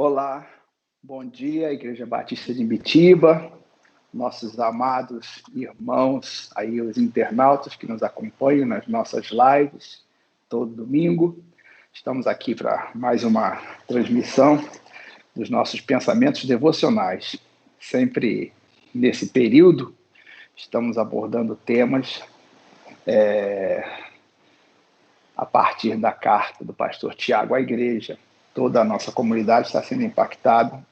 Olá, bom dia, Igreja Batista de Ibitiba, nossos amados irmãos, aí os internautas que nos acompanham nas nossas lives todo domingo. Estamos aqui para mais uma transmissão dos nossos pensamentos devocionais. Sempre nesse período, estamos abordando temas a partir da carta do pastor Tiago à igreja. Toda a nossa comunidade está sendo impactada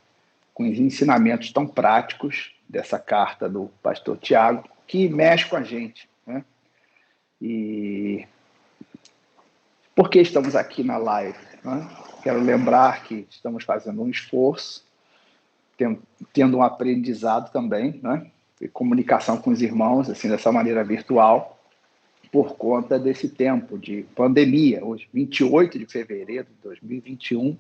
com os ensinamentos tão práticos dessa carta do pastor Tiago, que mexe com a gente, né? E por que estamos aqui na live, né? Quero lembrar que estamos fazendo um esforço, tendo um aprendizado também, né? E comunicação com os irmãos, assim, dessa maneira virtual, por conta desse tempo de pandemia. Hoje, 28 de fevereiro de 2021,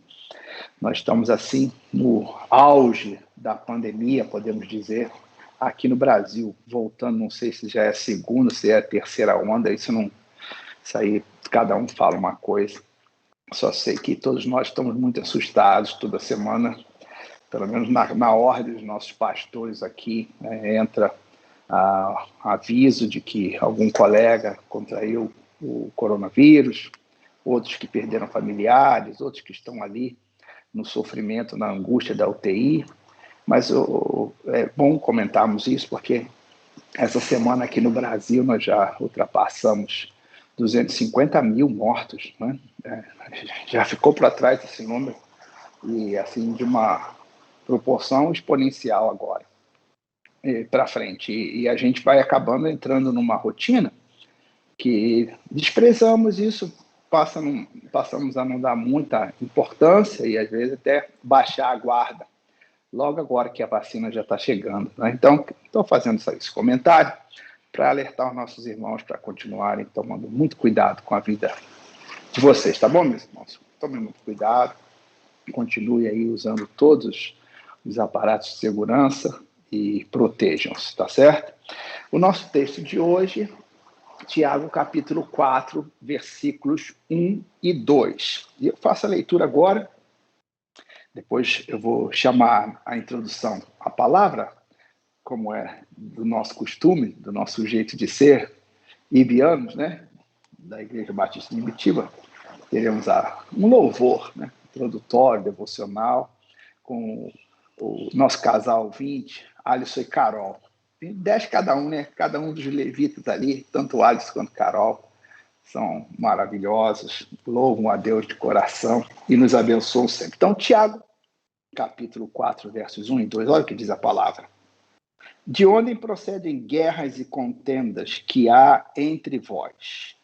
nós estamos, assim, no auge da pandemia, podemos dizer, aqui no Brasil, voltando, não sei se já é a segunda, se é a terceira onda, isso aí cada um fala uma coisa. Só sei que todos nós estamos muito assustados toda semana, pelo menos na ordem dos nossos pastores aqui, né, entra aviso de que algum colega contraiu o coronavírus, outros que perderam familiares, outros que estão ali no sofrimento, na angústia da UTI. Mas é bom comentarmos isso, porque essa semana aqui no Brasil nós já ultrapassamos 250 mil mortos, né? Já ficou para trás esse número, e assim de uma proporção exponencial agora para frente. E a gente vai acabando entrando numa rotina que desprezamos isso, passamos a não dar muita importância e às vezes até baixar a guarda, logo agora que a vacina já está chegando, né? Então, estou fazendo esse comentário para alertar os nossos irmãos para continuarem tomando muito cuidado com a vida de vocês, tá bom, meus irmãos? Tomem muito cuidado, continue aí usando todos os aparatos de segurança e protejam-se, tá certo? O nosso texto de hoje, Tiago, capítulo 4, versículos 1 e 2. E eu faço a leitura agora, depois eu vou chamar a introdução à palavra, como é do nosso costume, do nosso jeito de ser, ibianos, né? Da Igreja Batista de Ibitiba. Teremos um louvor, né? Introdutório, devocional, com o nosso casal 20, Alisson e Carol. 10 cada um, né? Cada um dos levitas ali, tanto Alisson quanto Carol, são maravilhosos, louvam a Deus de coração e nos abençoam sempre. Então, Tiago, capítulo 4, versos 1 e 2, olha o que diz a palavra. De onde procedem guerras e contendas que há entre vós?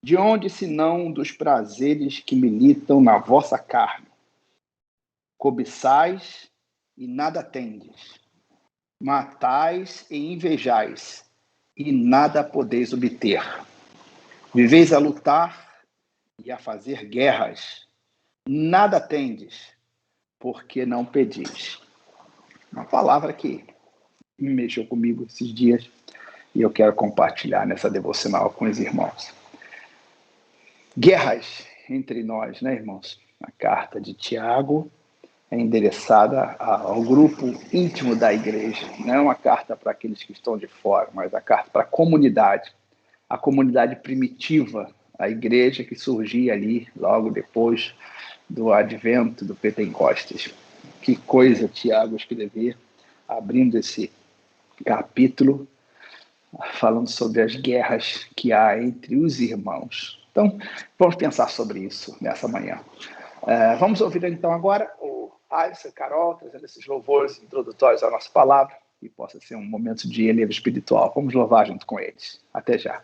De onde, senão dos prazeres que militam na vossa carne? Cobiçais e nada tendes. Matais e invejais, e nada podeis obter. Viveis a lutar e a fazer guerras. Nada tendes, porque não pedis. Uma palavra que me mexeu comigo esses dias e eu quero compartilhar nessa devocional com os irmãos. Guerras entre nós, né, irmãos? A carta de Tiago é endereçada ao grupo íntimo da igreja. Não é uma carta para aqueles que estão de fora, mas a carta para a comunidade primitiva, a igreja que surgia ali logo depois do advento do Pentecostes. Que coisa Tiago escrever, abrindo esse capítulo, falando sobre as guerras que há entre os irmãos. Então, vamos pensar sobre isso nessa manhã. Vamos ouvir então agora o Alisson e Carol trazendo esses louvores introdutórios à nossa palavra e possa ser um momento de elevo espiritual. Vamos louvar junto com eles. Até já.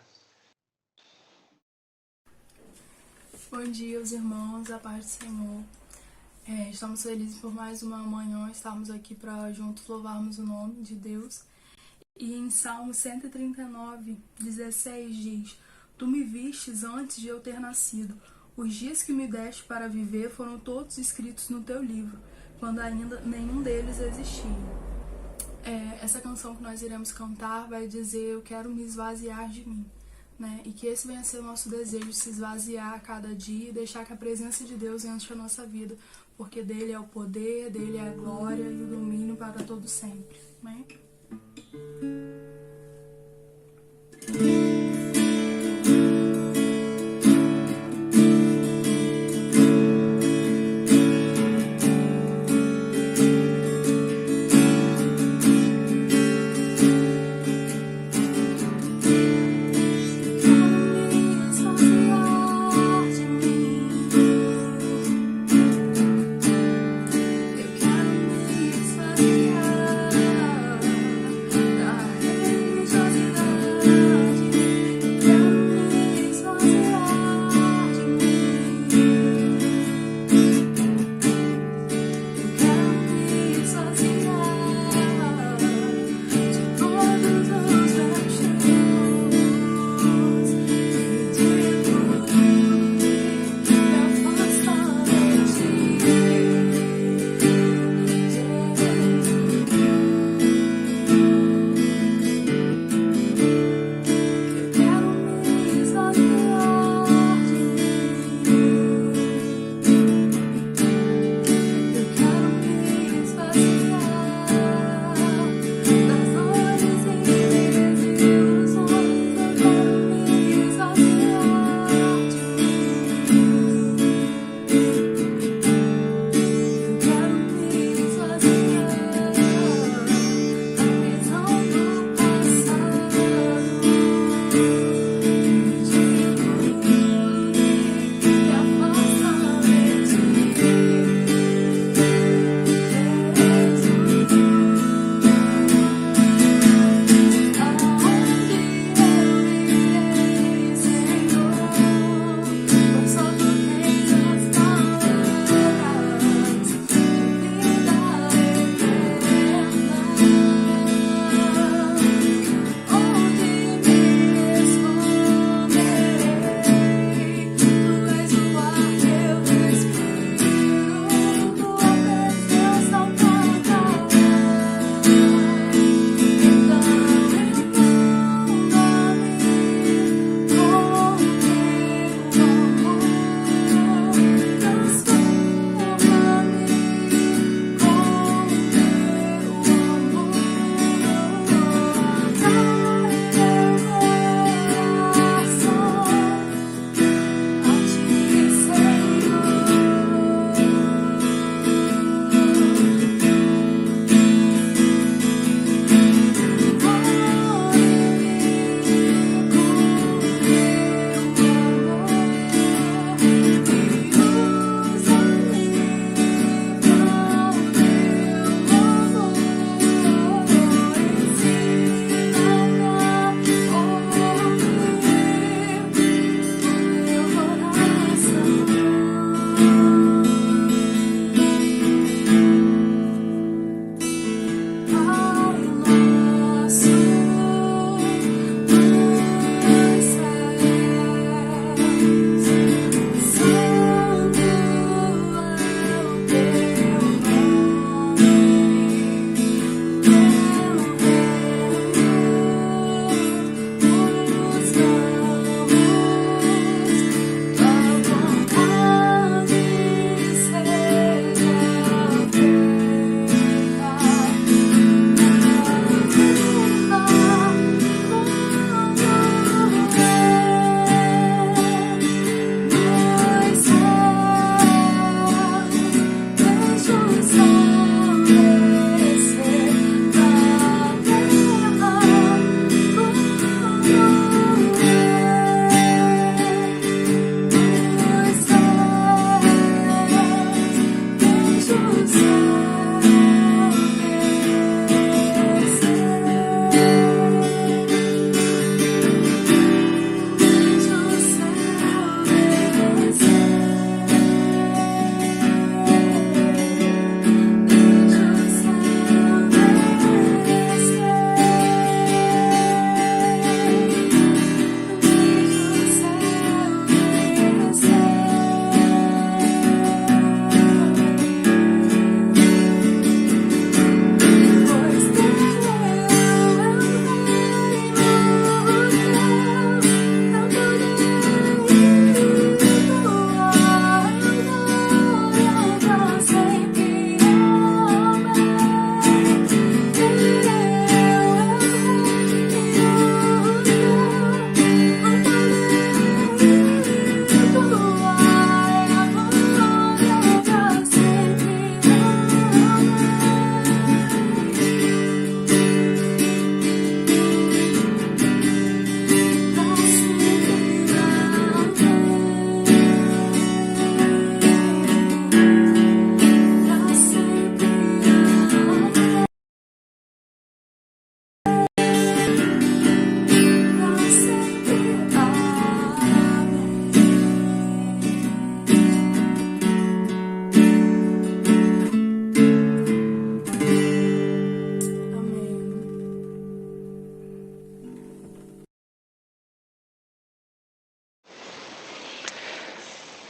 Bom dia, os irmãos, a paz do Senhor. Estamos felizes por mais uma manhã, estamos aqui para juntos louvarmos o nome de Deus. E em Salmo 139, 16 diz: Tu me vistes antes de eu ter nascido. Os dias que me deste para viver foram todos escritos no teu livro, quando ainda nenhum deles existia. Essa canção que nós iremos cantar vai dizer: eu quero me esvaziar de mim. Né? E que esse venha ser o nosso desejo, se esvaziar a cada dia e deixar que a presença de Deus enche a nossa vida, porque dele é o poder, dele é a glória e o domínio para todo sempre. Amém?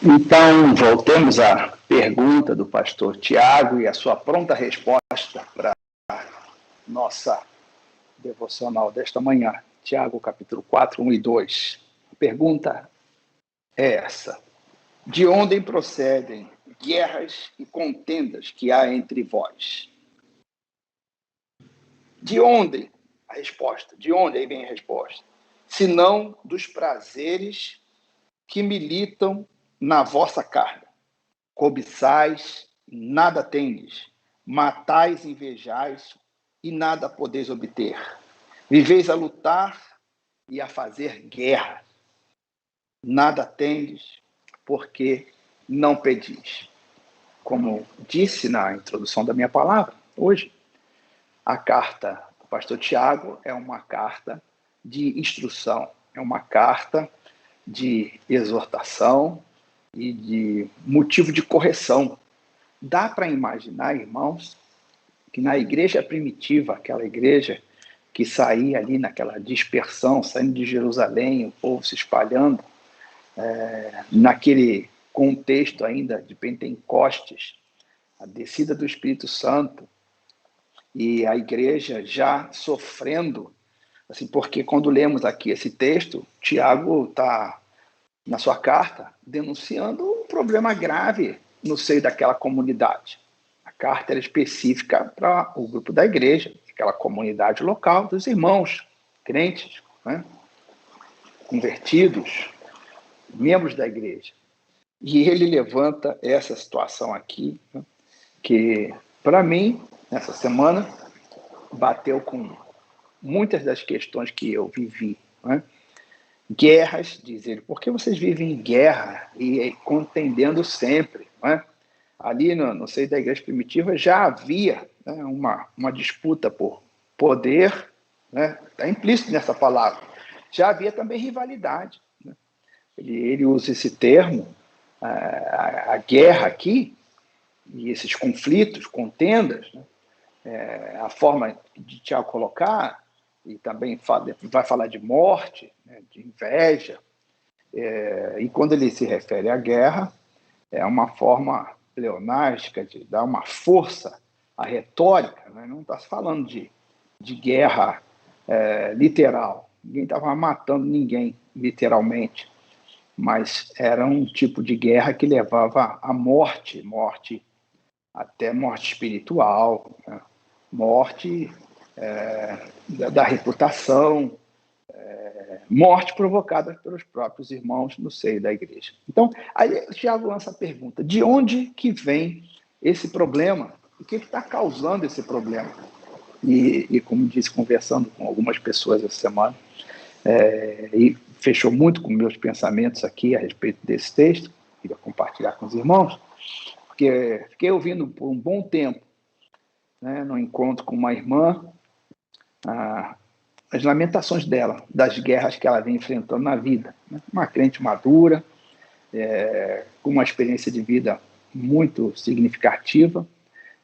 Então, voltemos à pergunta do pastor Tiago e a sua pronta resposta para a nossa devocional desta manhã. Tiago, capítulo 4, 1 e 2. A pergunta é essa: de onde procedem guerras e contendas que há entre vós? De onde? A resposta. De onde? Aí vem a resposta. Senão dos prazeres que militam na vossa carne. Cobiçais, nada tendes. Matais, invejais, e nada podeis obter. Viveis a lutar e a fazer guerra. Nada tendes, porque não pedis. Como disse na introdução da minha palavra, hoje, a carta do pastor Tiago é uma carta de instrução, é uma carta de exortação e de motivo de correção. Dá para imaginar, irmãos, que na igreja primitiva, aquela igreja que saía ali naquela dispersão, saindo de Jerusalém, o povo se espalhando, naquele contexto ainda de Pentecostes, a descida do Espírito Santo, e a igreja já sofrendo, assim, porque quando lemos aqui esse texto, Tiago está, na sua carta, denunciando um problema grave no seio daquela comunidade. A carta era específica para o grupo da igreja, aquela comunidade local dos irmãos, crentes, né? Convertidos, membros da igreja. E ele levanta essa situação aqui, né, que, para mim, nessa semana, bateu com muitas das questões que eu vivi. Né? Guerras, diz ele, por que vocês vivem em guerra e contendendo sempre? Né? Ali no seio da igreja primitiva já havia, né, uma disputa por poder, né? Está implícito nessa palavra. Já havia também rivalidade. Né? Ele usa esse termo, a guerra aqui, e esses conflitos, contendas, né? A forma de Tiago colocar, e também vai falar de morte, né, de inveja, e quando ele se refere à guerra, é uma forma pleonástica de dar uma força à retórica, né? Não está se falando de guerra literal, ninguém estava matando ninguém, literalmente, mas era um tipo de guerra que levava à morte, até morte espiritual, né? Morte da reputação, morte provocada pelos próprios irmãos no seio da igreja. Então, aí Tiago lança a pergunta: de onde que vem esse problema? O que está causando esse problema? E como disse, conversando com algumas pessoas essa semana, e fechou muito com meus pensamentos aqui a respeito desse texto, queria compartilhar com os irmãos, porque fiquei ouvindo por um bom tempo, né, no encontro com uma irmã, as lamentações dela, das guerras que ela vem enfrentando na vida. Né? Uma crente madura, com uma experiência de vida muito significativa,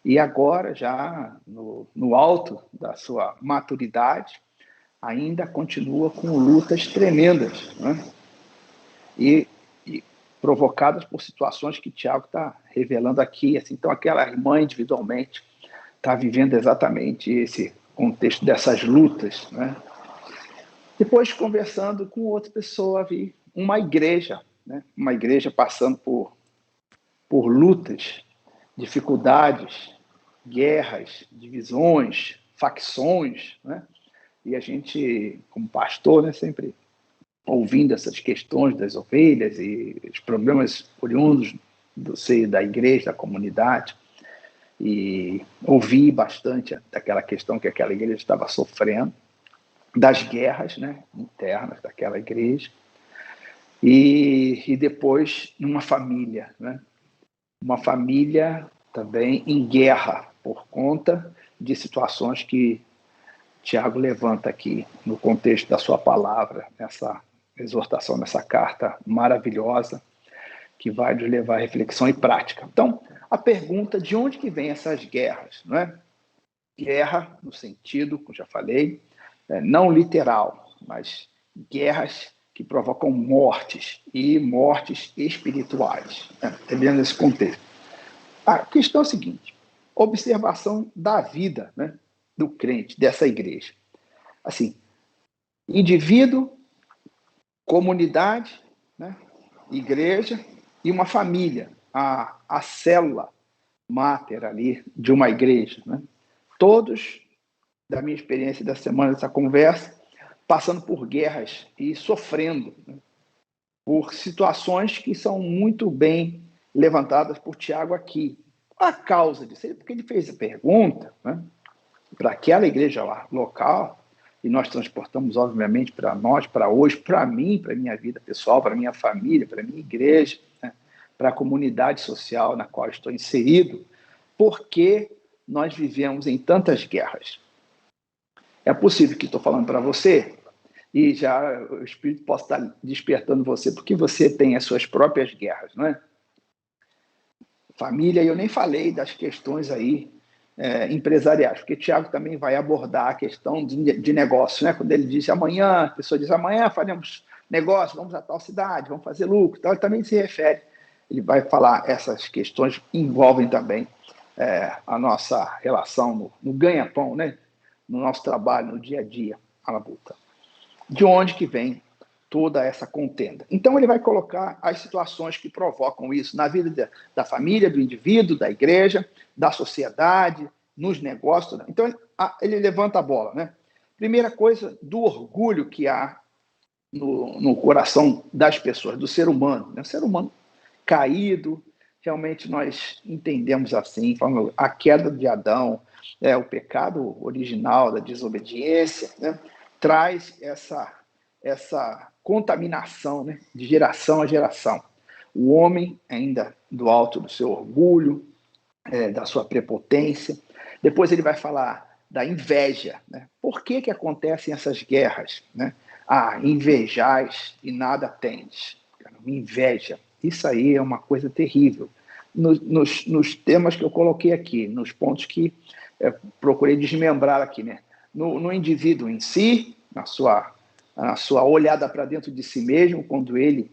e agora, já no alto da sua maturidade, ainda continua com lutas tremendas, né? E provocadas por situações que Tiago está revelando aqui. Assim, então, aquela irmã individualmente está vivendo exatamente esse contexto dessas lutas. Né? Depois, conversando com outra pessoa, vi uma igreja, né? Uma igreja passando por lutas, dificuldades, guerras, divisões, facções, né? E a gente, como pastor, né, sempre ouvindo essas questões das ovelhas e os problemas oriundos do seio da igreja, da comunidade, e ouvi bastante daquela questão que aquela igreja estava sofrendo, das guerras, né, internas daquela igreja, e depois numa família, né, uma família também em guerra por conta de situações que Tiago levanta aqui no contexto da sua palavra, nessa exortação, nessa carta maravilhosa que vai nos levar à reflexão e prática. Então, a pergunta: de onde que vem essas guerras? Não é? Guerra, no sentido, como já falei, não literal, mas guerras que provocam mortes e mortes espirituais, né? Dentro desse contexto. A questão é a seguinte: observação da vida, né, do crente, dessa igreja. Assim, indivíduo, comunidade, né, igreja e uma família, a célula máter ali de uma igreja, né? Todos, da minha experiência da semana dessa conversa, passando por guerras e sofrendo, né, por situações que são muito bem levantadas por Tiago aqui. A causa disso, porque ele fez a pergunta, né, para aquela igreja lá, local, e nós transportamos, obviamente, para nós, para hoje, para mim, para a minha vida pessoal, para a minha família, para a minha igreja, né, para a comunidade social na qual estou inserido, porque nós vivemos em tantas guerras. É possível que estou falando para você, e já o Espírito possa estar despertando você, porque você tem as suas próprias guerras, não é? Família, e eu nem falei das questões aí empresariais, porque Tiago também vai abordar a questão de negócio, né? Quando ele diz amanhã, a pessoa diz amanhã faremos negócio, vamos a tal cidade, vamos fazer lucro, então ele também se refere, ele vai falar essas questões envolvem também a nossa relação no ganha-pão, né? No nosso trabalho, no dia a dia, a labuta. De onde que vem toda essa contenda? Então ele vai colocar as situações que provocam isso na vida da família, do indivíduo, da igreja, da sociedade, nos negócios. Então ele levanta a bola, né? Primeira coisa, do orgulho que há no coração das pessoas, do ser humano, né? O ser humano caído, realmente nós entendemos assim, a queda de Adão, o pecado original da desobediência, né, traz essa contaminação, né, de geração a geração. O homem ainda do alto do seu orgulho, da sua prepotência. Depois ele vai falar da inveja, né? Por que acontecem essas guerras, né? Invejais e nada tendes. Inveja. Isso aí é uma coisa terrível. Nos temas que eu coloquei aqui, nos pontos que procurei desmembrar aqui, né? No indivíduo em si, na sua olhada para dentro de si mesmo, quando ele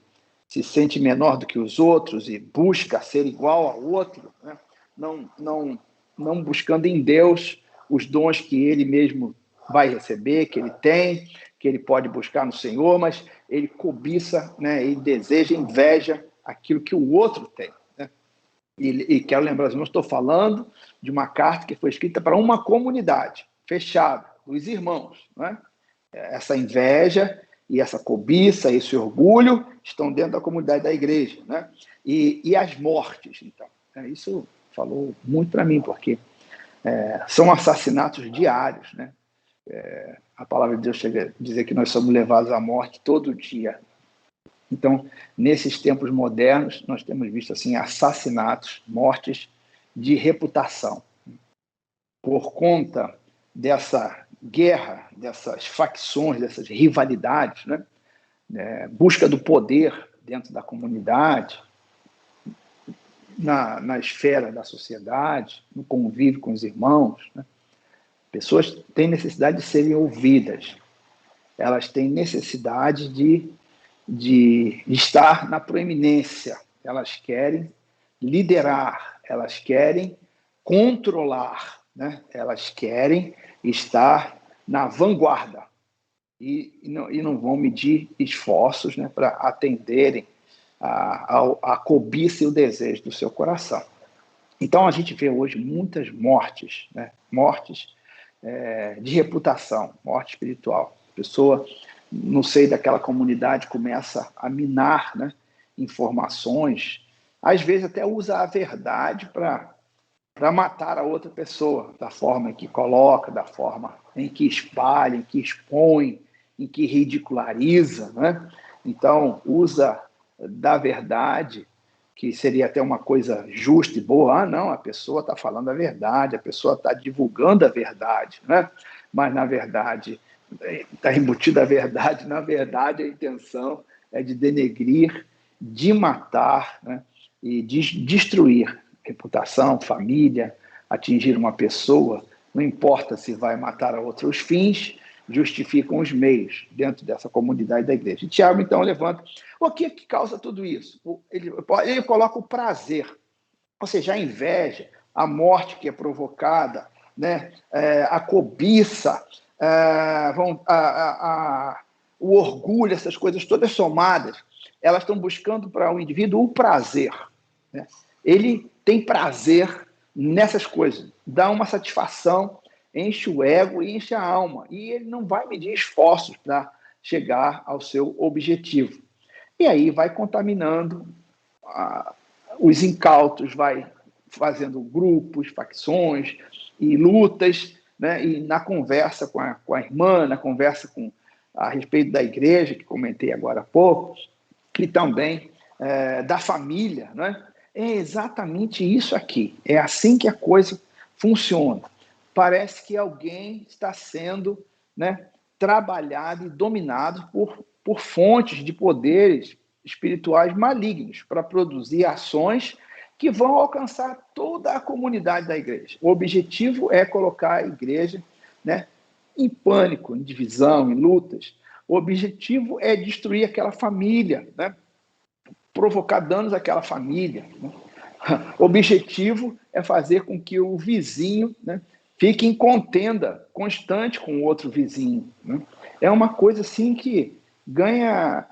se sente menor do que os outros e busca ser igual ao outro, né? Não buscando em Deus os dons que ele mesmo vai receber, que ele tem, que ele pode buscar no Senhor, mas ele cobiça, né, ele deseja, inveja aquilo que o outro tem, né? E quero lembrar, não estou falando de uma carta que foi escrita para uma comunidade fechada, dos irmãos, né? Essa inveja e essa cobiça, esse orgulho estão dentro da comunidade da igreja, né? E as mortes, então. Isso falou muito para mim, porque são assassinatos diários, né? A palavra de Deus chega a dizer que nós somos levados à morte todo dia. Então, nesses tempos modernos, nós temos visto assim assassinatos, mortes de reputação. Por conta dessa guerra, dessas facções, dessas rivalidades, né? Busca do poder dentro da comunidade, na esfera da sociedade, no convívio com os irmãos, né? Pessoas têm necessidade de serem ouvidas, elas têm necessidade de estar na proeminência, elas querem liderar, elas querem controlar, né? Elas querem estar na vanguarda e não vão medir esforços, né, para atenderem a cobiça e o desejo do seu coração. Então a gente vê hoje muitas mortes, né? Mortes de reputação, morte espiritual. A pessoa, no seio daquela comunidade, começa a minar, né, informações, às vezes até usa a verdade para matar a outra pessoa, da forma em que coloca, da forma em que espalha, em que expõe, em que ridiculariza, né? Então, usa da verdade, que seria até uma coisa justa e boa. Não, a pessoa está falando a verdade, a pessoa está divulgando a verdade, né? Mas, na verdade, está embutida a verdade. Na verdade, a intenção é de denegrir, de matar, né? E de destruir reputação, família, atingir uma pessoa. Não importa se vai matar a outra. Os fins justificam os meios dentro dessa comunidade da igreja. E Tiago, então, levanta. O que causa tudo isso? Ele coloca o prazer, ou seja, a inveja, a morte que é provocada, né? A cobiça, o orgulho, essas coisas todas somadas, elas estão buscando para o indivíduo o prazer, né? Ele tem prazer nessas coisas, dá uma satisfação, enche o ego e enche a alma, e ele não vai medir esforços para chegar ao seu objetivo. E aí vai contaminando os incautos, vai fazendo grupos, facções e lutas, né? E na conversa com a irmã, na conversa a respeito da igreja, que comentei agora há pouco, e também da família, né? É exatamente isso aqui. É assim que a coisa funciona. Parece que alguém está sendo, né, trabalhado e dominado por fontes de poderes espirituais malignos para produzir ações que vão alcançar toda a comunidade da igreja. O objetivo é colocar a igreja, né, em pânico, em divisão, em lutas. O objetivo é destruir aquela família, né, provocar danos àquela família, né? O objetivo é fazer com que o vizinho, né, fique em contenda constante com o outro vizinho, né? É uma coisa assim que ganha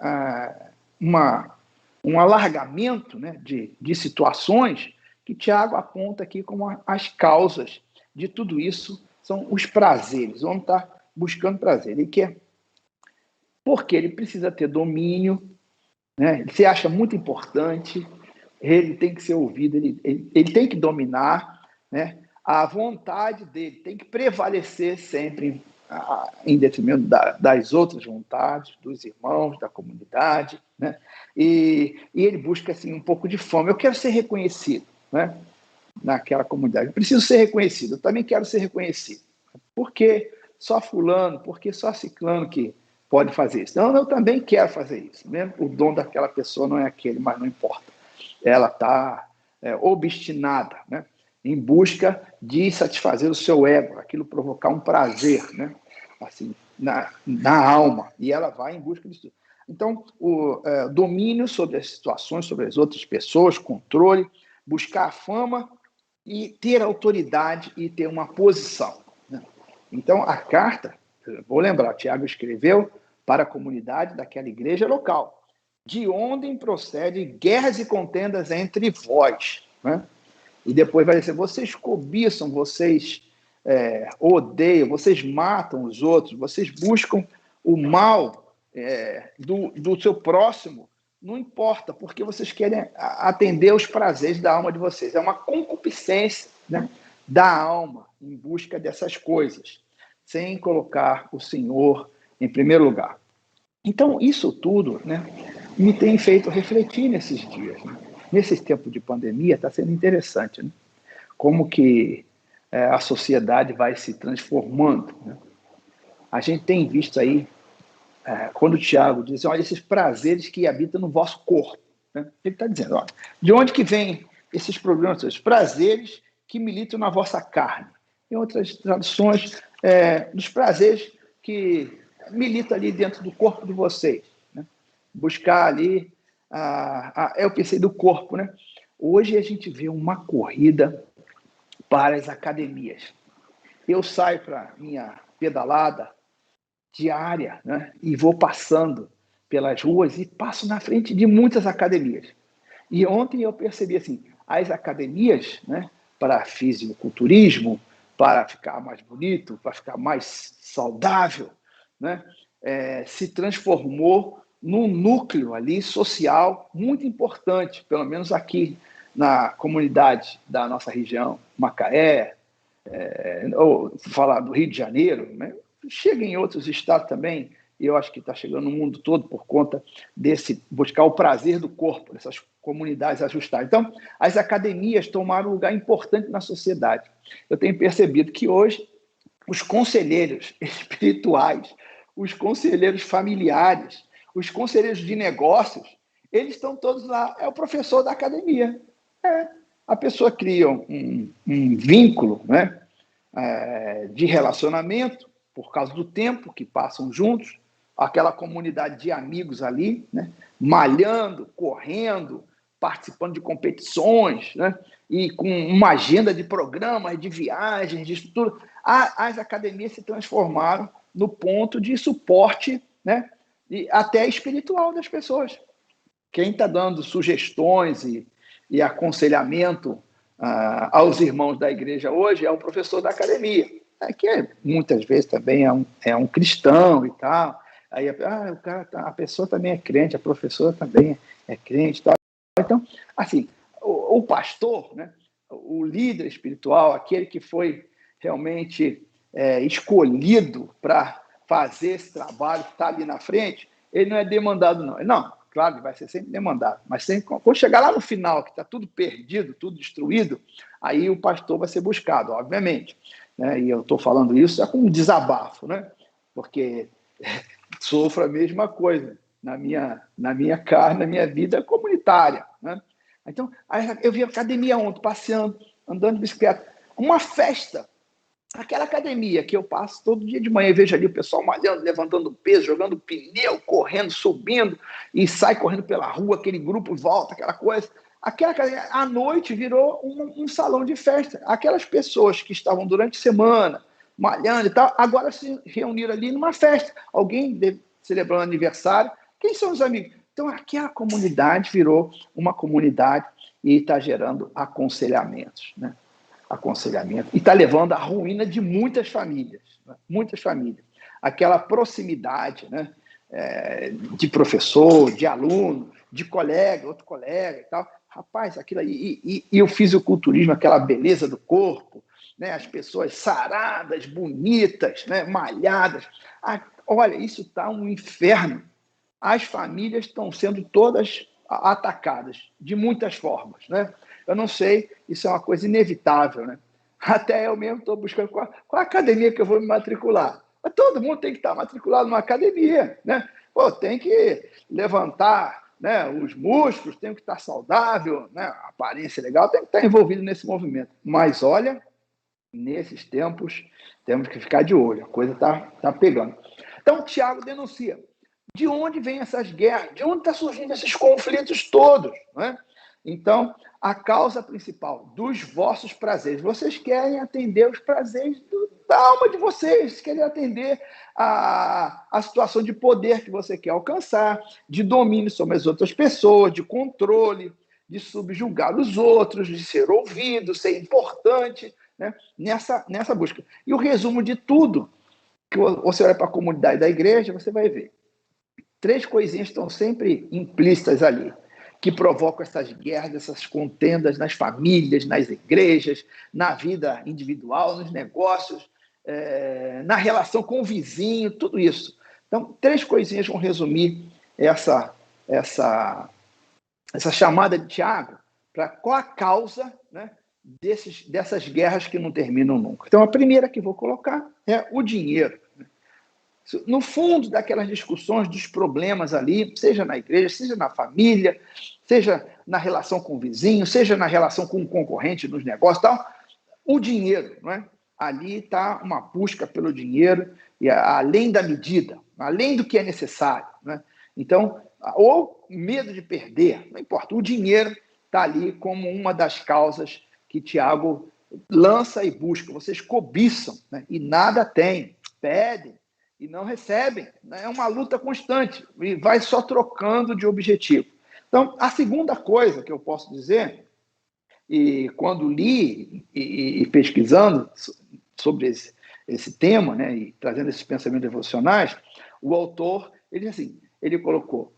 um alargamento, né, de situações que Tiago aponta aqui como as causas de tudo isso são os prazeres. O homem está buscando prazer. Ele quer, porque ele precisa ter domínio, né? Ele se acha muito importante, ele tem que ser ouvido, ele tem que dominar, né? A vontade dele tem que prevalecer sempre em detrimento das outras vontades, dos irmãos, da comunidade, né? E ele busca assim, um pouco de fome. Eu quero ser reconhecido, né, naquela comunidade. Eu preciso ser reconhecido, eu também quero ser reconhecido. Por que só fulano, por que só ciclano que pode fazer isso? Não, eu também quero fazer isso. Mesmo o dom daquela pessoa não é aquele, mas não importa. Ela está obstinada, né, em busca de satisfazer o seu ego, aquilo provocar um prazer, né, assim, na alma, e ela vai em busca disso. Então, o domínio sobre as situações, sobre as outras pessoas, controle, buscar a fama e ter autoridade e ter uma posição, né? Então, a carta, vou lembrar, Tiago escreveu para a comunidade daquela igreja local, de onde procedem guerras e contendas entre vós, né? E depois vai dizer, vocês cobiçam, vocês odeiam, vocês matam os outros, vocês buscam o mal do seu próximo, não importa, porque vocês querem atender aos prazeres da alma de vocês. É uma concupiscência, né, da alma em busca dessas coisas, sem colocar o Senhor em primeiro lugar. Então, isso tudo, né, me tem feito refletir nesses dias, né? Nesse tempo de pandemia, está sendo interessante, né? Como que a sociedade vai se transformando, né? A gente tem visto aí, quando o Tiago diz, olha, esses prazeres que habitam no vosso corpo, né? Ele está dizendo, olha, de onde que vêm esses problemas, esses prazeres que militam na vossa carne? Em outras traduções, dos prazeres que militam ali dentro do corpo de vocês, né? Buscar ali, eu pensei do corpo, né? Hoje a gente vê uma corrida para as academias. Eu saio para minha pedalada diária, né, e vou passando pelas ruas e passo na frente de muitas academias. E ontem eu percebi assim, as academias, né, para fisiculturismo, para ficar mais bonito, para ficar mais saudável, né, se transformou num núcleo ali social muito importante, pelo menos aqui na comunidade da nossa região, Macaé, ou falar do Rio de Janeiro, né? Chega em outros estados também, e eu acho que está chegando no mundo todo por conta desse buscar o prazer do corpo, dessas comunidades ajustadas. Então, as academias tomaram um lugar importante na sociedade. Eu tenho percebido que hoje os conselheiros espirituais, os conselheiros familiares, os conselheiros de negócios, eles estão todos lá. É o professor da academia. A pessoa cria um vínculo, né, de relacionamento, por causa do tempo que passam juntos, aquela comunidade de amigos ali, né? Malhando, correndo, participando de competições, né? E com uma agenda de programas, de viagens, de estrutura. As academias se transformaram no ponto de suporte, né? E até espiritual das pessoas. Quem está dando sugestões e aconselhamento aos irmãos da igreja hoje é o professor da academia, que muitas vezes também é um cristão e tal. Aí a pessoa também é crente, a professora também é crente e tal. Então, assim, o pastor, né, o líder espiritual, aquele que foi realmente escolhido para fazer esse trabalho, que está ali na frente, ele não é demandado, não. Não, claro, ele vai ser sempre demandado, mas sempre, quando chegar lá no final, que está tudo perdido, tudo destruído, aí o pastor vai ser buscado, obviamente. Né? E eu estou falando isso com um desabafo, né? Porque sofro a mesma coisa na minha carne, na minha vida comunitária. Né? Então, eu vi a academia ontem, passeando, andando de bicicleta, uma festa. Aquela academia que eu passo todo dia de manhã e vejo ali o pessoal malhando, levantando peso, jogando pneu, correndo, subindo, e sai correndo pela rua, aquele grupo volta, aquela coisa. Aquela academia, à noite, virou um salão de festa. Aquelas pessoas que estavam durante a semana malhando e tal, agora se reuniram ali numa festa. Alguém celebrando aniversário. Quem são os amigos? Então, aquela comunidade virou uma comunidade e está gerando aconselhamentos, né? Aconselhamento, e está levando à ruína de muitas famílias, né? Muitas famílias. Aquela proximidade, né? De professor, de aluno, de colega, outro colega e tal. Rapaz, aquilo aí, e o fisiculturismo, aquela beleza do corpo, né? As pessoas saradas, bonitas, né? Malhadas. Olha, isso está um inferno. As famílias estão sendo todas atacadas de muitas formas, né? Eu não sei, isso é uma coisa inevitável, né? Até eu mesmo estou buscando qual a academia que eu vou me matricular. Mas todo mundo tem que estar matriculado numa academia, né? Pô, tem que levantar, né, os músculos, tem que estar saudável, né? A aparência legal, tem que estar envolvido nesse movimento. Mas olha, nesses tempos, temos que ficar de olho, a coisa tá pegando. Então, o Tiago denuncia. De onde vêm essas guerras? De onde estão surgindo esses conflitos todos? Não é? Então, a causa principal dos vossos prazeres. Vocês querem atender os prazeres da alma de vocês, querem atender a situação de poder que você quer alcançar, de domínio sobre as outras pessoas, de controle, de subjugar os outros, de ser ouvido, ser importante, né? Nessa busca. E o resumo de tudo, que você olha para a comunidade da igreja, você vai ver. 3 coisinhas estão sempre implícitas ali, que provocam essas guerras, essas contendas nas famílias, nas igrejas, na vida individual, nos negócios, na relação com o vizinho, tudo isso. Então, 3 coisinhas vão resumir essa chamada de Tiago para qual a causa, né, dessas guerras que não terminam nunca. Então, a primeira que vou colocar é o dinheiro. No fundo daquelas discussões, dos problemas ali, seja na igreja, seja na família, seja na relação com o vizinho, seja na relação com o concorrente nos negócios, tal, o dinheiro, não é? Ali está uma busca pelo dinheiro, e além da medida, além do que é necessário, né? Então, ou medo de perder, não importa, o dinheiro está ali como uma das causas que Tiago lança e busca. Vocês cobiçam, né? E nada têm, pedem e não recebem. Né? É uma luta constante e vai só trocando de objetivo. Então, a segunda coisa que eu posso dizer, e quando li e pesquisando sobre esse tema, né, e trazendo esses pensamentos devocionais, o autor, ele colocou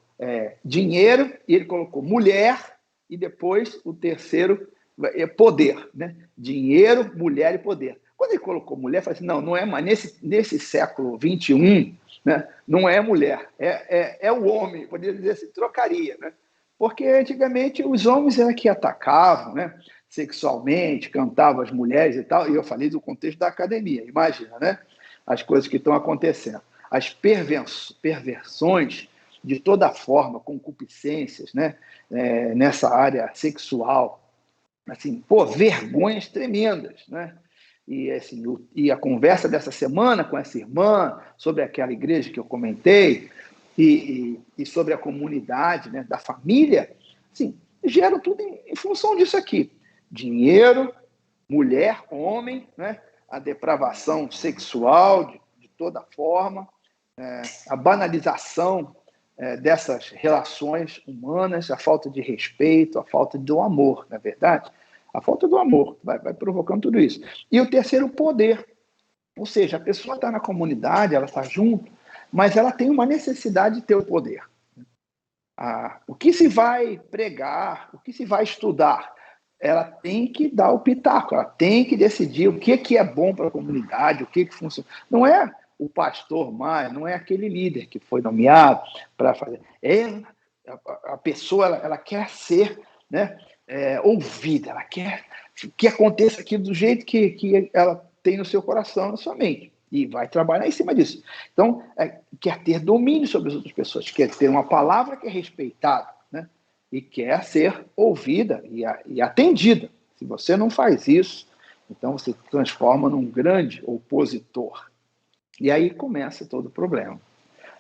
dinheiro, e ele colocou mulher, e depois o terceiro é poder. Né? Dinheiro, mulher e poder. Quando ele colocou mulher, eu falei assim, não é mais, nesse século XXI, né, não é mulher, é o homem, poderia dizer assim, trocaria, né? Porque antigamente os homens eram que atacavam, né, sexualmente, cantavam as mulheres e tal, e eu falei do contexto da academia, imagina, né, as coisas que estão acontecendo. As perversões de toda forma, concupiscências, né, nessa área sexual, assim, vergonhas tremendas, né? e a conversa dessa semana com essa irmã sobre aquela igreja que eu comentei e sobre a comunidade, né, da família, assim, geram tudo em função disso aqui. Dinheiro, mulher, homem, né, a depravação sexual de toda forma, a banalização dessas relações humanas, a falta de respeito, a falta do amor, na verdade. A falta do amor vai provocando tudo isso. E o terceiro, o poder. Ou seja, a pessoa está na comunidade, ela está junto, mas ela tem uma necessidade de ter o poder. O que se vai pregar, o que se vai estudar, ela tem que dar o pitaco, ela tem que decidir o que é bom para a comunidade, o que funciona. Não é o pastor mais, não é aquele líder que foi nomeado para fazer. A pessoa ela quer ser, né, ouvida, ela quer que aconteça aquilo do jeito que ela tem no seu coração, na sua mente, e vai trabalhar em cima disso. Então, quer ter domínio sobre as outras pessoas, quer ter uma palavra que é respeitada, né, e quer ser ouvida e atendida. Se você não faz isso, então você se transforma num grande opositor. E aí começa todo o problema.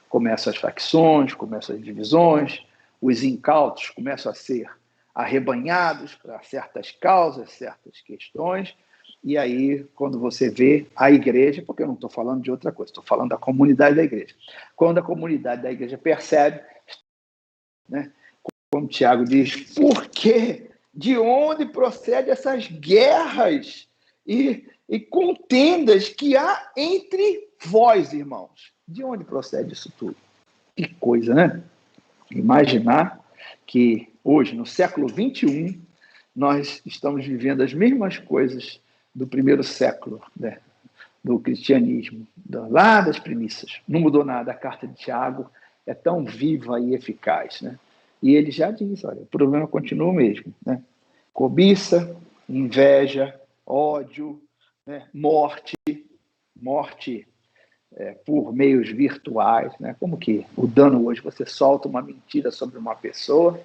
Começam as facções, começam as divisões, os incautos começam a ser arrebanhados para certas causas, certas questões, e aí, quando você vê a igreja, porque eu não estou falando de outra coisa, estou falando da comunidade da igreja. Quando a comunidade da igreja percebe, né, como o Tiago diz, por quê? De onde procedem essas guerras e contendas que há entre vós, irmãos? De onde procede isso tudo? Que coisa, né? Imaginar que hoje, no século XXI, nós estamos vivendo as mesmas coisas do primeiro século, né, do cristianismo, lá das primícias. Não mudou nada, a carta de Tiago é tão viva e eficaz, né? E ele já diz, olha, o problema continua o mesmo, né? Cobiça, inveja, ódio, né? Morte por meios virtuais, né? Como que o dano hoje, você solta uma mentira sobre uma pessoa,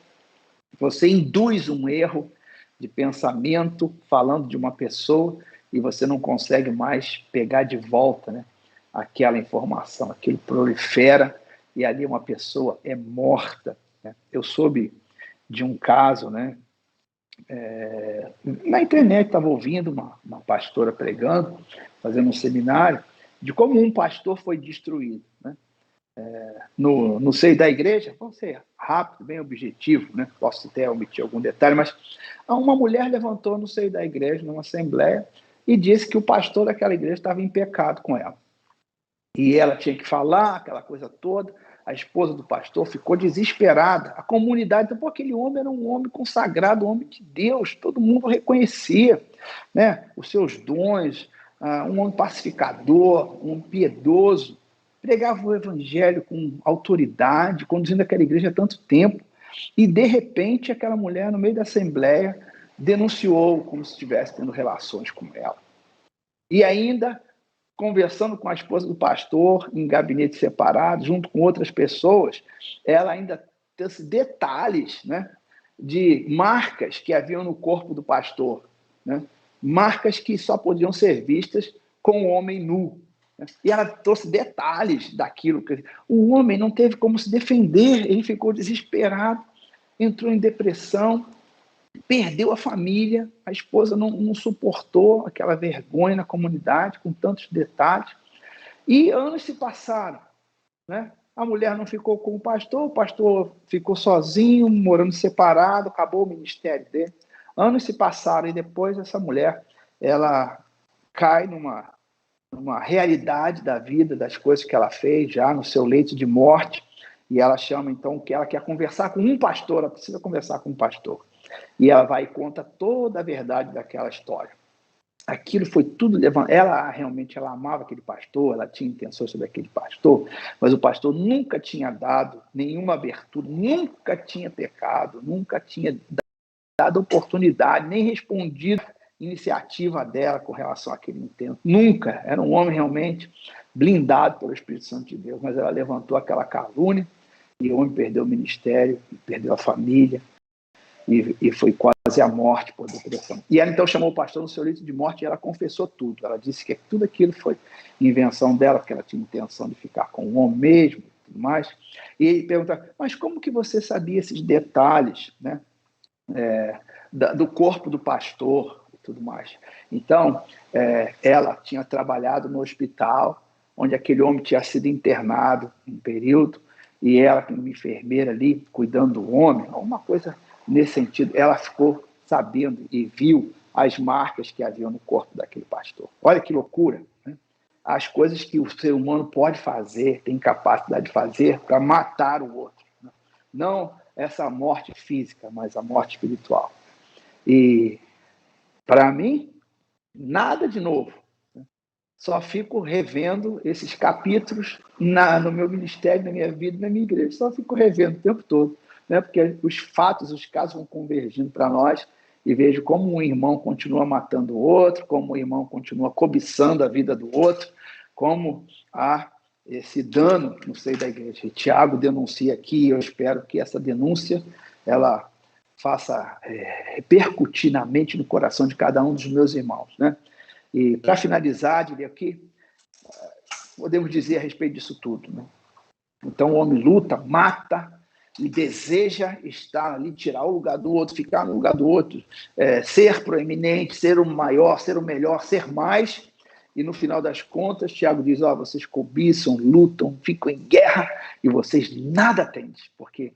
você induz um erro de pensamento falando de uma pessoa e você não consegue mais pegar de volta, né, aquela informação, aquilo prolifera e ali uma pessoa é morta, né? Eu soube de um caso, né, na internet estava ouvindo uma pastora pregando, fazendo um seminário, de como um pastor foi destruído, né? No seio da igreja, vou ser rápido, bem objetivo, né? Posso até omitir algum detalhe, mas uma mulher levantou no seio da igreja, numa assembleia, e disse que o pastor daquela igreja estava em pecado com ela. E ela tinha que falar aquela coisa toda. A esposa do pastor ficou desesperada. A comunidade, pô, aquele homem era um homem consagrado, um homem de Deus, todo mundo reconhecia, né, os seus dons, um homem pacificador, um piedoso, pregava o evangelho com autoridade, conduzindo aquela igreja há tanto tempo, e de repente aquela mulher no meio da assembleia denunciou como se estivesse tendo relações com ela. E ainda conversando com a esposa do pastor em gabinete separado, junto com outras pessoas, ela ainda trouxe detalhes, né, de marcas que haviam no corpo do pastor, né, marcas que só podiam ser vistas com o homem nu. Né, e ela trouxe detalhes daquilo. O homem não teve como se defender, ele ficou desesperado, entrou em depressão, perdeu a família, a esposa não suportou aquela vergonha na comunidade, com tantos detalhes. E anos se passaram, né? A mulher não ficou com o pastor ficou sozinho, morando separado, acabou o ministério dele. Anos se passaram e depois essa mulher, ela cai numa realidade da vida, das coisas que ela fez já no seu leito de morte, e ela chama então que ela quer conversar com um pastor, ela precisa conversar com um pastor. E ela vai e conta toda a verdade daquela história. Aquilo foi tudo levantado. Ela realmente amava aquele pastor, ela tinha intenções sobre aquele pastor, mas o pastor nunca tinha dado nenhuma abertura, nunca tinha pecado, nunca tinha dado oportunidade, nem respondido a iniciativa dela com relação àquele intento. Nunca. Era um homem realmente blindado pelo Espírito Santo de Deus, mas ela levantou aquela calúnia e o homem perdeu o ministério, perdeu a família. e foi quase a morte por depressão. E ela então chamou o pastor no seu leito de morte e ela confessou tudo. Ela disse que tudo aquilo foi invenção dela, porque ela tinha intenção de ficar com o homem mesmo e tudo mais. E ele pergunta, mas como que você sabia esses detalhes, né? Do corpo do pastor e tudo mais? Então, ela tinha trabalhado no hospital onde aquele homem tinha sido internado um período, e ela, como enfermeira ali, cuidando do homem, uma coisa nesse sentido, ela ficou sabendo e viu as marcas que haviam no corpo daquele pastor. Olha que loucura, né? As coisas que o ser humano pode fazer, tem capacidade de fazer para matar o outro, né? Não essa morte física, mas a morte espiritual. E, para mim, nada de novo. Só fico revendo esses capítulos no meu ministério, na minha vida, na minha igreja. Só fico revendo o tempo todo, né? Porque os fatos, os casos vão convergindo para nós e vejo como um irmão continua matando o outro, como um irmão continua cobiçando a vida do outro, como há esse dano no seio da igreja. E Tiago denuncia aqui, eu espero que essa denúncia ela faça repercutir na mente e no coração de cada um dos meus irmãos, né? E, para finalizar, diria aqui, podemos dizer a respeito disso tudo, né? Então, o homem luta, mata e deseja estar ali, tirar o lugar do outro, ficar no lugar do outro, ser proeminente, ser o maior, ser o melhor, ser mais. E, no final das contas, Tiago diz, vocês cobiçam, lutam, ficam em guerra e vocês nada atendem, porque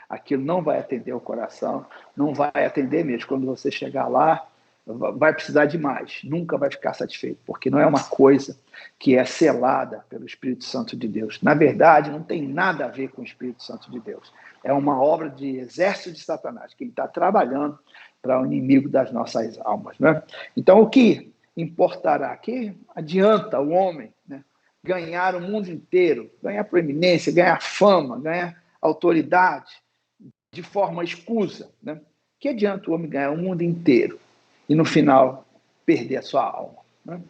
aquilo não vai atender o coração, não vai atender mesmo. Quando você chegar lá, vai precisar de mais, nunca vai ficar satisfeito, porque não é uma coisa que é selada pelo Espírito Santo de Deus. Na verdade, não tem nada a ver com o Espírito Santo de Deus. É uma obra de exército de Satanás, que ele está trabalhando para o inimigo das nossas almas, né? Então, o que importará? Que adianta o homem, né, ganhar o mundo inteiro, ganhar proeminência, ganhar fama, ganhar autoridade de forma escusa, né? Que adianta o homem ganhar o mundo inteiro e, no final, perder a sua alma, né?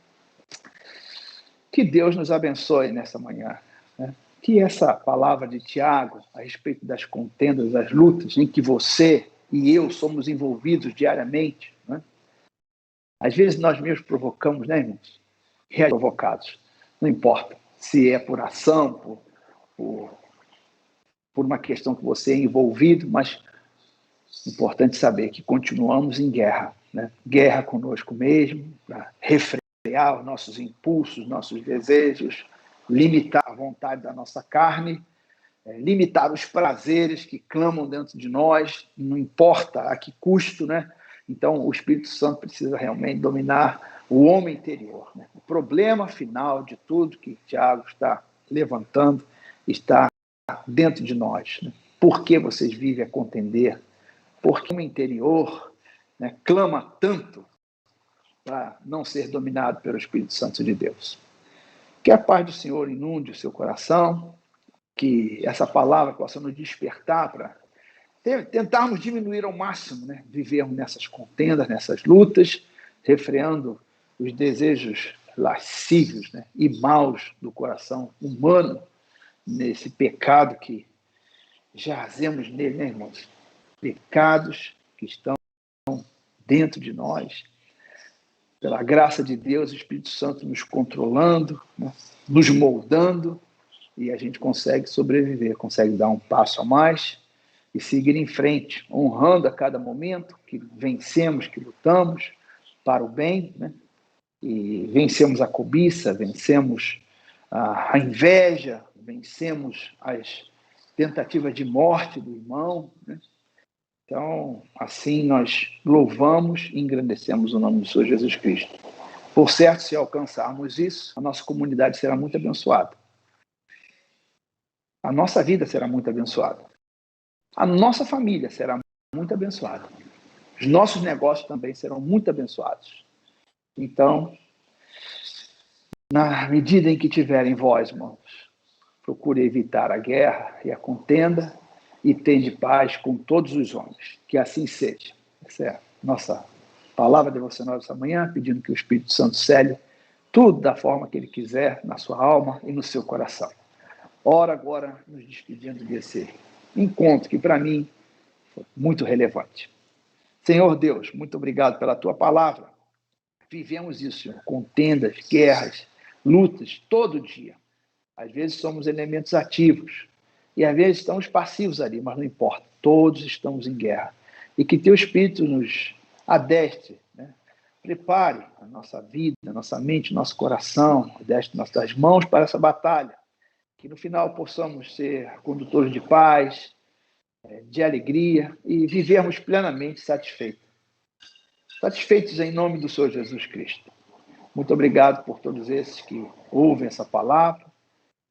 Que Deus nos abençoe nessa manhã, né? Que essa palavra de Tiago a respeito das contendas, das lutas em que você e eu somos envolvidos diariamente, né? Às vezes nós mesmos provocamos, né, irmãos? Provocados. Não importa se é por ação, por uma questão que você é envolvido, mas é importante saber que continuamos em guerra, né? Guerra conosco mesmo, para refrear os nossos impulsos, nossos desejos, limitar a vontade da nossa carne, limitar os prazeres que clamam dentro de nós, não importa a que custo, né? Então, o Espírito Santo precisa realmente dominar o homem interior, né? O problema final de tudo que Tiago está levantando está dentro de nós, né? Por que vocês vivem a contender? Por que o homem interior, né, clama tanto para não ser dominado pelo Espírito Santo de Deus? Que a paz do Senhor inunde o seu coração, que essa palavra possa nos despertar para tentarmos diminuir ao máximo, né, vivermos nessas contendas, nessas lutas, refreando os desejos lascívios, né, e maus do coração humano, nesse pecado que jazemos nele, né, irmãos? Pecados que estão dentro de nós, pela graça de Deus, o Espírito Santo nos controlando, né, nos moldando, e a gente consegue sobreviver, consegue dar um passo a mais e seguir em frente, honrando a cada momento que vencemos, que lutamos para o bem, né? E vencemos a cobiça, vencemos a inveja, vencemos as tentativas de morte do irmão, né? Então, assim nós louvamos e engrandecemos o nome do Senhor Jesus Cristo. Por certo, se alcançarmos isso, a nossa comunidade será muito abençoada. A nossa vida será muito abençoada. A nossa família será muito abençoada. Os nossos negócios também serão muito abençoados. Então, na medida em que tiverem vós, irmãos, procure evitar a guerra e a contenda e tende paz com todos os homens. Que assim seja. Essa é a nossa palavra devocional dessa manhã, pedindo que o Espírito Santo cele tudo da forma que ele quiser na sua alma e no seu coração. Ora agora, nos despedindo desse encontro que, para mim, foi muito relevante. Senhor Deus, muito obrigado pela tua palavra. Vivemos isso, Senhor, contendas, guerras, lutas, todo dia. Às vezes somos elementos ativos e às vezes estamos passivos ali, mas não importa, todos estamos em guerra. E que teu Espírito nos adestre, né? Prepare a nossa vida, a nossa mente, nosso coração, adestre nossas mãos para essa batalha. Que no final possamos ser condutores de paz, de alegria e vivermos plenamente satisfeitos. Satisfeitos em nome do Senhor Jesus Cristo. Muito obrigado por todos esses que ouvem essa palavra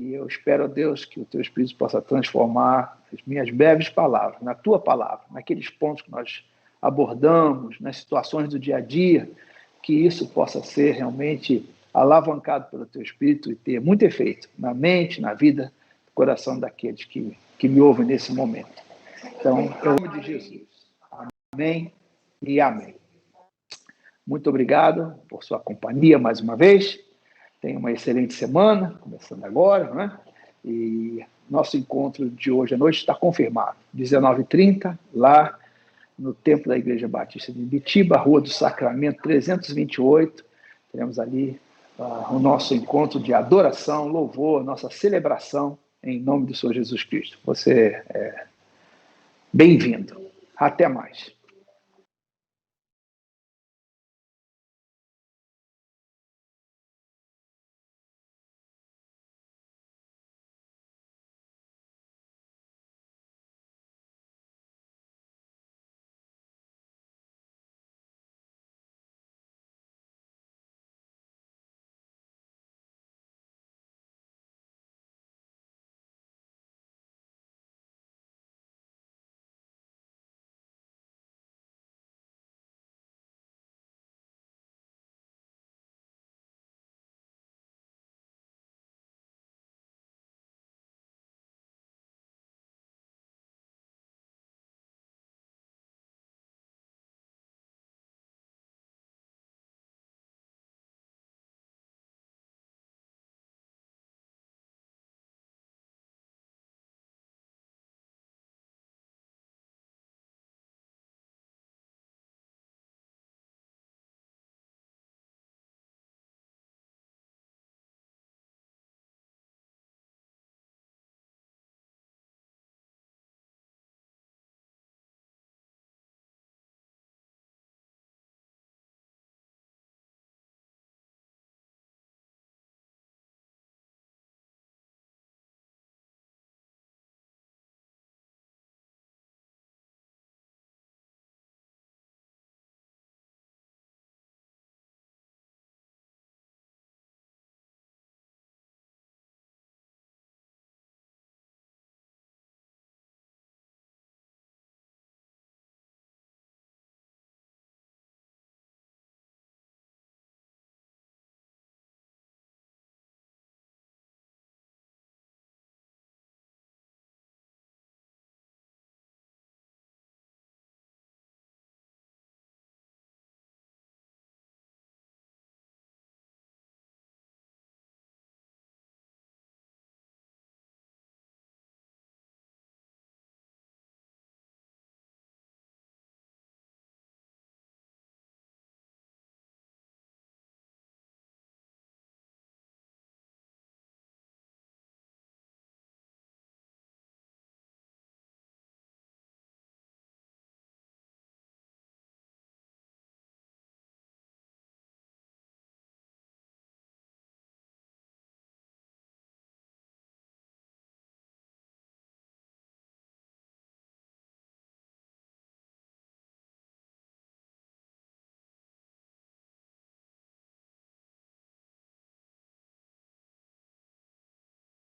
e eu espero, a Deus, que o teu Espírito possa transformar as minhas breves palavras na tua palavra, naqueles pontos que nós abordamos, nas situações do dia a dia, que isso possa ser realmente alavancado pelo teu Espírito e ter muito efeito na mente, na vida, no coração daqueles que me ouvem nesse momento. Então, em nome de Jesus. Amém e amém. Muito obrigado por sua companhia mais uma vez. Tenha uma excelente semana, começando agora, né? E nosso encontro de hoje à noite está confirmado. 19h30, lá no Templo da Igreja Batista de Ibitiba, Rua do Sacramento 328. Teremos ali o nosso encontro de adoração, louvor, nossa celebração em nome do Senhor Jesus Cristo. Você é bem-vindo. Até mais.